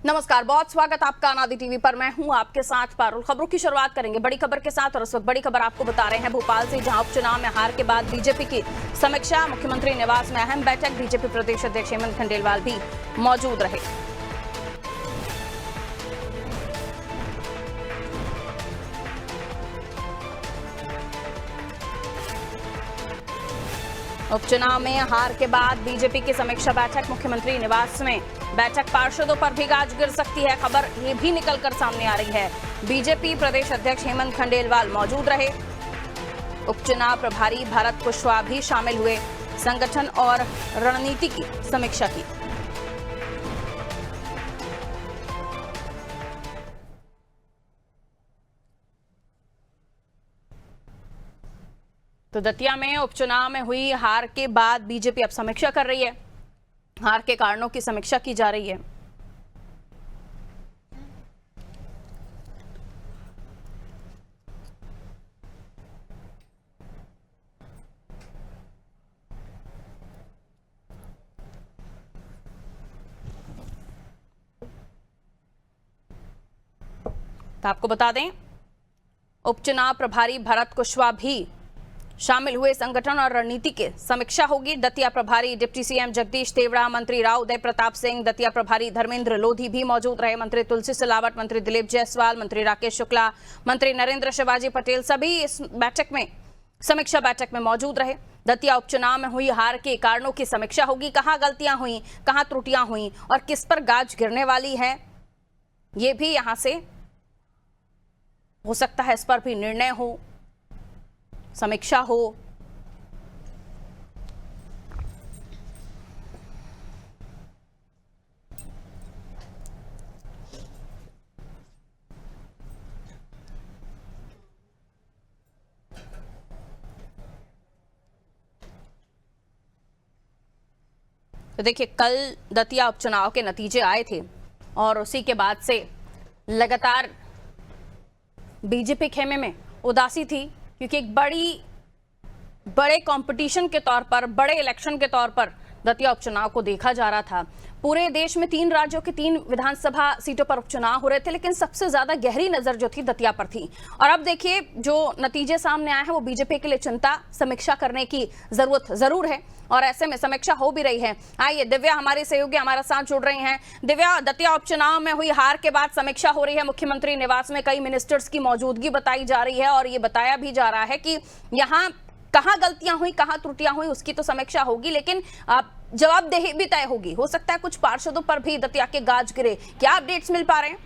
नमस्कार, बहुत स्वागत आपका अनादि टीवी पर। मैं हूं आपके साथ पारुल। खबरों की शुरुआत करेंगे बड़ी खबर के साथ और इस वक्त बड़ी खबर आपको बता रहे हैं भोपाल से, जहां उपचुनाव में हार के बाद बीजेपी की समीक्षा। मुख्यमंत्री निवास में अहम बैठक, बीजेपी प्रदेश अध्यक्ष हेमंत खंडेलवाल भी मौजूद रहे। उपचुनाव में हार के बाद बीजेपी की समीक्षा बैठक, मुख्यमंत्री निवास में बैठक। पार्षदों पर भी गाज गिर सकती है, खबर ये भी निकलकर सामने आ रही है। बीजेपी प्रदेश अध्यक्ष हेमंत खंडेलवाल मौजूद रहे। उपचुनाव प्रभारी भरत कुशवाहा भी शामिल हुए, संगठन और रणनीति की समीक्षा की। तो दतिया में उपचुनाव में हुई हार के बाद बीजेपी अब समीक्षा कर रही है, हार के कारणों की समीक्षा की जा रही है। तो आपको बता दें, उपचुनाव प्रभारी भरत कुशवाहा भी शामिल हुए, संगठन और रणनीति के समीक्षा होगी। दतिया प्रभारी डिप्टी सीएम जगदीश देवड़ा, मंत्री राव उदय प्रताप सिंह, दतिया प्रभारी धर्मेंद्र लोधी भी मौजूद रहे। मंत्री तुलसी सिलावट, मंत्री दिलीप जायसवाल, मंत्री राकेश शुक्ला, मंत्री नरेंद्र शिवाजी पटेल सभी इस बैठक में, समीक्षा बैठक में मौजूद रहे। दतिया उपचुनाव में हुई हार के कारणों की समीक्षा होगी, कहां गलतियां हुई, कहां त्रुटियां हुई और किस पर गाज गिरने वाली है, ये भी यहां से हो सकता है, इस पर भी निर्णय हो, समीक्षा हो। तो देखिए, कल दतिया उपचुनाव के नतीजे आए थे और उसी के बाद से लगातार बीजेपी खेमे में उदासी थी, क्योंकि एक बड़े कंपटीशन के तौर पर, बड़े इलेक्शन के तौर पर दतिया उपचुनाव को देखा जा रहा था। पूरे देश में 3 राज्यों के 3 विधानसभा सीटों पर उपचुनाव हो रहे थे, लेकिन सबसे ज्यादा गहरी नजर जो थी दतिया पर थी। और अब देखिए, जो नतीजे सामने आए हैं वो बीजेपी के लिए चिंता, समीक्षा करने की जरूरत जरूर है और ऐसे में समीक्षा हो भी रही है। आइए, दिव्या हमारी सहयोगी हमारा साथ जुड़ रही हैं। दिव्या, दतिया उपचुनाव में हुई हार के बाद समीक्षा हो रही है, मुख्यमंत्री निवास में कई मिनिस्टर्स की मौजूदगी बताई जा रही है और ये बताया भी जा रहा है कि यहाँ कहाँ गलतियां हुई, कहाँ त्रुटियां हुई, उसकी तो समीक्षा होगी, लेकिन जवाबदेही भी तय होगी। हो सकता है कुछ पार्षदों पर भी दतिया के गाज गिरे, क्या अपडेट्स मिल पा रहे हैं?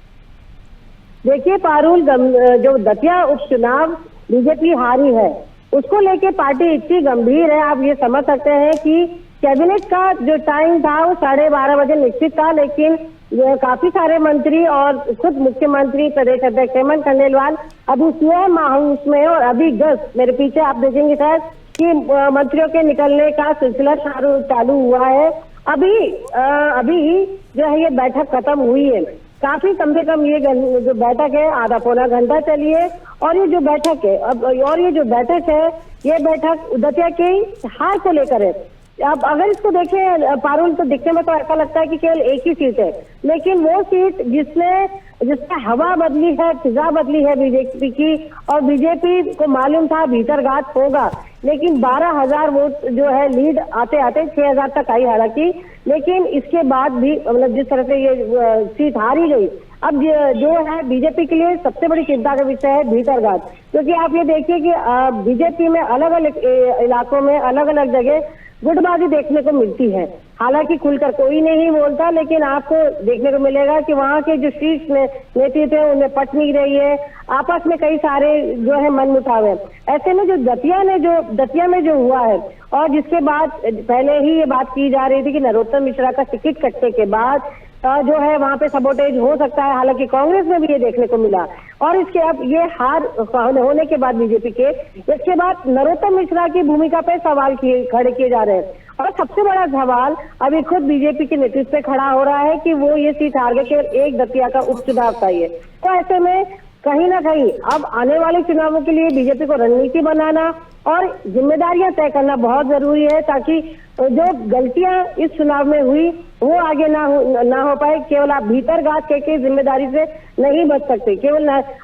देखिए पारुल, जो दतिया उपचुनाव बीजेपी हारी है उसको लेके पार्टी इतनी गंभीर है, आप ये समझ सकते हैं कि कैबिनेट का जो टाइम था वो 12:30 बजे निश्चित था, लेकिन काफी सारे मंत्री और खुद मुख्यमंत्री प्रदेश अध्यक्ष हेमंत खंडेलवाल अभी सीएम हाउस में, और अभी जस्ट मेरे पीछे आप देखेंगे शायद कि मंत्रियों के निकलने का सिलसिला चालू हुआ है। अभी जो है ये बैठक खत्म हुई है। काफी कम से कम ये जो बैठक है आधा पौना घंटा चली है और ये जो बैठक है ये बैठक दतिया के हार को लेकर है। अब अगर इसको देखें पारुल, तो दिखने में तो ऐसा लगता है कि केवल एक ही सीट है, लेकिन वो सीट जिसमें हवा बदली है, फिजा बदली है बीजेपी की, और बीजेपी को मालूम था भीतरघात होगा, लेकिन 12,000 वोट जो है लीड आते आते 6,000 तक आई हालांकि, लेकिन इसके बाद भी मतलब जिस तरह से ये सीट हारी गई, अब जो है बीजेपी के लिए सबसे बड़ी चिंता का विषय है भीतरघात। क्योंकि आप ये देखिए कि बीजेपी में अलग अलग इलाकों में अलग अलग जगह गुटबाजी देखने को मिलती है। हालांकि खुलकर कोई नहीं बोलता, लेकिन आपको देखने को मिलेगा कि वहाँ के जो शीर्ष नेतृत्व है उन्हें पट नहीं रही है, आपस में कई सारे जो है मनमुटाव है। ऐसे में जो दतिया में जो हुआ है, और जिसके बाद पहले ही ये बात की जा रही थी कि नरोत्तम मिश्रा का टिकट कटने के बाद जो है वहां पे सबोटेज हो सकता है, हालांकि कांग्रेस में भी ये देखने को मिला। और इसके अब ये हार होने के बाद बीजेपी के, इसके बाद नरोत्तम मिश्रा की भूमिका पे सवाल खड़े किए जा रहे हैं। और सबसे बड़ा सवाल अभी खुद बीजेपी के नेतृत्व पे खड़ा हो रहा है कि वो ये सीट हार गए, केवल एक दतिया का उपचुनाव था ये। तो ऐसे में कहीं ना कहीं अब आने वाले चुनावों के लिए बीजेपी को रणनीति बनाना और जिम्मेदारियां तय करना बहुत जरूरी है, ताकि जो गलतियां इस चुनाव में हुई वो आगे ना हो पाए। केवल आप भीतर गात के जिम्मेदारी से नहीं बच सकते।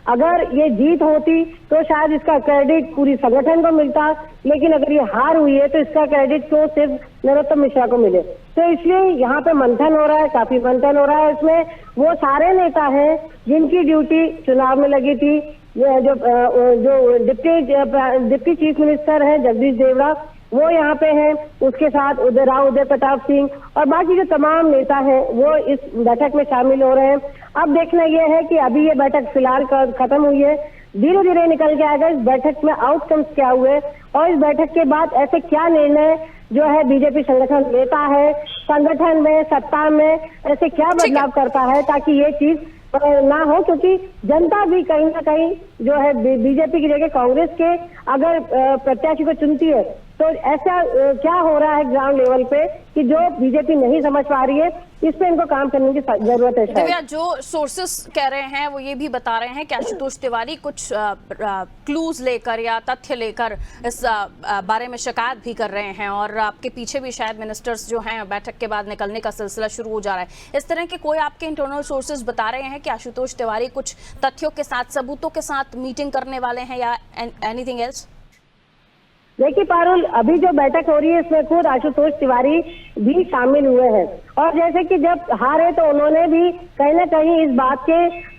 अगर ये जीत होती तो शायद इसका क्रेडिट पूरी संगठन को मिलता, लेकिन अगर ये हार हुई है तो इसका क्रेडिट क्यों सिर्फ नरोत्तम मिश्रा को मिले। तो इसलिए यहाँ पे मंथन हो रहा है, काफी मंथन हो रहा है। इसमें वो सारे नेता हैं जिनकी ड्यूटी चुनाव में लगी थी। जो डिप्टी चीफ मिनिस्टर है जगदीश देवड़ा, वो यहाँ पे हैं, उसके साथ उदय प्रताप सिंह और बाकी जो तमाम नेता हैं वो इस बैठक में शामिल हो रहे हैं। अब देखना यह है कि अभी ये बैठक फिलहाल खत्म हुई है, धीरे धीरे निकल के आएगा इस बैठक में आउटकम्स क्या हुए और इस बैठक के बाद ऐसे क्या निर्णय जो है बीजेपी संगठन लेता है, संगठन में, सत्ता में ऐसे क्या बदलाव करता है, ताकि ये चीज ना हो। क्योंकि जनता भी कहीं ना कहीं जो है बीजेपी की जगह कांग्रेस के अगर प्रत्याशी को चुनती है तो ऐसा क्या हो रहा है ग्राउंड लेवल पे कि जो बीजेपी नहीं समझ पा रही है, इस पे इनको काम करने की जरूरत है। दिव्या, जो सोर्सेस कह रहे हैं वो ये भी बता रहे हैं कि आशुतोष तिवारी कुछ क्लूज लेकर या तथ्य लेकर इस बारे में शिकायत भी कर रहे हैं और आपके पीछे भी शायद मिनिस्टर्स जो हैं बैठक के बाद निकलने का सिलसिला शुरू हो जा रहा है। इस तरह के कोई आपके इंटरनल सोर्सेस बता रहे हैं कि आशुतोष तिवारी कुछ तथ्यों के साथ, सबूतों के साथ मीटिंग करने वाले हैं या एनीथिंग एल्स? देखिए पारुल, अभी जो बैठक हो रही है इसमें खुद आशुतोष तिवारी भी शामिल हुए हैं और जैसे कि जब हारे तो उन्होंने भी कहीं ना कहीं इस बात के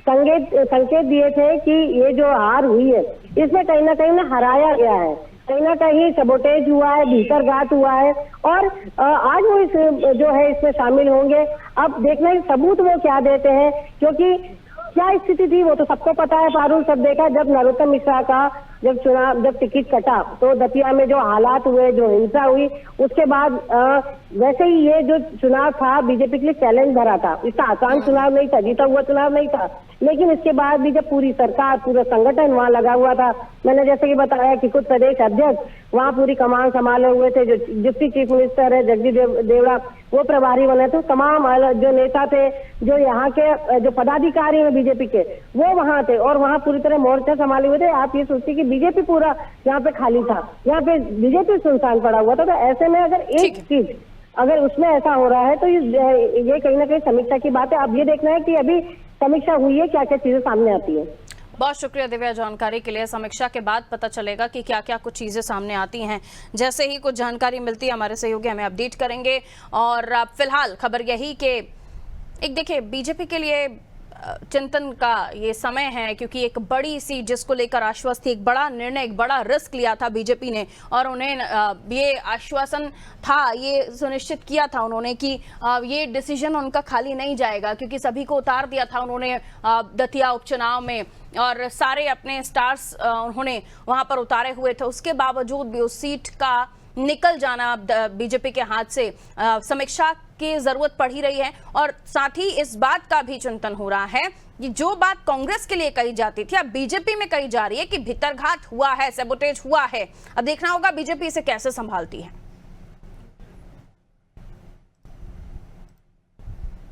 संकेत दिए थे कि ये जो हार हुई है इसमें कहीं ना हराया गया है, कहीं ना कहीं सबोटेज हुआ है, भीतरघात हुआ है और आज वो जो है इसमें शामिल होंगे। अब देखना है सबूत वो क्या देते हैं, क्योंकि क्या स्थिति थी वो तो सबको पता है पारुल, सब देखा। जब नरोत्तम मिश्रा का जब टिकट कटा तो दतिया में जो हालात हुए, जो हिंसा हुई, उसके बाद वैसे ही ये जो चुनाव था बीजेपी के लिए चैलेंज भरा था। इसका आसान चुनाव नहीं था, जीता हुआ चुनाव नहीं था, लेकिन इसके बाद भी जब पूरी सरकार, पूरा संगठन वहां लगा हुआ था, मैंने जैसे कि बताया कि खुद प्रदेश अध्यक्ष वहां पूरी कमान संभाले हुए थे, जो डिप्टी चीफ मिनिस्टर है जगदीश देवड़ा वो प्रभारी बने थे, तमाम जो नेता थे, जो यहाँ के जो पदाधिकारी हैं बीजेपी के वो वहां थे और वहां पूरी तरह मोर्चा संभाले हुए थे। आप ये सोचिए कि बीजेपी पूरा यहाँ पे खाली था, यहाँ पे बीजेपी सुनसान पड़ा हुआ था। तो ऐसे में अगर एक चीज अगर उसमें ऐसा हो रहा है तो ये कहीं ना कहीं समीक्षा की बात है। अब ये देखना है कि अभी समीक्षा हुई है, क्या क्या चीजें सामने आती है। बहुत शुक्रिया दिव्या जानकारी के लिए। समीक्षा के बाद पता चलेगा कि क्या क्या कुछ चीजें सामने आती हैं। जैसे ही कुछ जानकारी मिलती है हमारे सहयोगी हमें अपडेट करेंगे। और फिलहाल खबर यही कि एक देखिए बीजेपी के लिए चिंतन का ये समय है, क्योंकि एक बड़ी सीट जिसको लेकर आश्वस्त थी, एक बड़ा निर्णय, एक बड़ा रिस्क लिया था बीजेपी ने और उन्हें ये आश्वासन था, ये सुनिश्चित किया था उन्होंने कि ये डिसीजन उनका खाली नहीं जाएगा, क्योंकि सभी को उतार दिया था उन्होंने दतिया उपचुनाव में और सारे अपने स्टार्स उन्होंने वहां पर उतारे हुए थे। उसके बावजूद भी उस सीट का निकल जाना बीजेपी के हाथ से समीक्षा की जरूरत पड़ ही रही है। और साथ ही इस बात का भी चिंतन हो रहा है कि जो बात कांग्रेस के लिए कही जाती थी अब बीजेपी में कही जा रही है कि भीतरघात हुआ है, सैबोटेज हुआ है। अब देखना होगा बीजेपी इसे कैसे संभालती है।